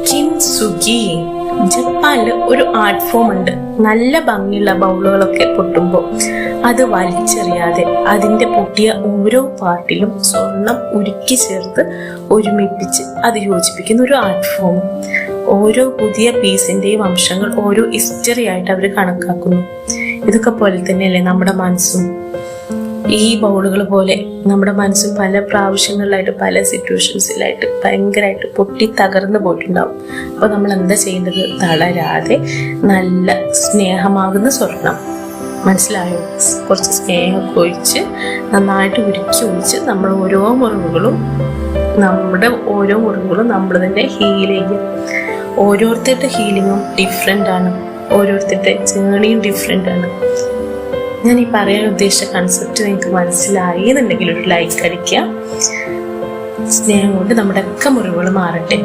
കിൻസുഗി. ജപ്പാനിൽ ഒരു art form ഉണ്ട്. നല്ല ഭംഗിയുള്ള ബൗളുകളൊക്കെ പൊട്ടുമ്പോൾ അത് വലിച്ചെറിയാതെ അതിന്റെ പൊട്ടിയ ഓരോ പാർട്ടിലും സ്വർണം ഉരുക്കി ചേർത്ത് ഒരുമിപ്പിച്ച് അത് യോജിപ്പിക്കുന്ന ഒരു ആർട്ട് ഫോം. ഓരോ പുതിയ പീസിന്റെയും അംശങ്ങൾ ഓരോ ഹിസ്റ്ററി ആയിട്ട് അവർ കണക്കാക്കുന്നു. ഇതൊക്കെ പോലെ തന്നെയല്ലേ നമ്മുടെ മനസ്സും. ഈ ബൗളുകൾ പോലെ നമ്മുടെ മനസ്സും പല പ്രാവശ്യങ്ങളിലായിട്ട് പല സിറ്റുവേഷൻസിലായിട്ട് ഭയങ്കരമായിട്ട് പൊട്ടി തകർന്നു പോയിട്ടുണ്ടാവും. അപ്പോൾ നമ്മൾ എന്താ ചെയ്യേണ്ടത്? തളരാതെ നല്ല സ്നേഹമാകുന്ന സ്വർണം, മനസ്സിലായോ? കുറച്ച് സ്നേഹമൊക്കെ ഒഴിച്ച് നന്നായിട്ട് ഉരുക്കി ഒഴിച്ച് നമ്മുടെ ഓരോ മുറിവുകളും നമ്മൾ തന്നെ ഹീൽ ചെയ്യും. ഓരോരുത്തരുടെ ഹീലിങ്ങും ഡിഫറെൻ്റ് ആണ്, ഓരോരുത്തരുടെ ജേണിയും ഡിഫറെൻ്റ് ആണ്. ഞാൻ ഈ പറയാൻ ഉദ്ദേശിച്ച കൺസെപ്റ്റ് നിങ്ങൾക്ക് മനസ്സിലായി എന്നുണ്ടെങ്കിൽ ഒരു ലൈക്ക് അടിക്കുക. സ്നേഹം കൊണ്ട് നമ്മുടെ ഒക്കെ മുറിവുകൾ മാറട്ടെ.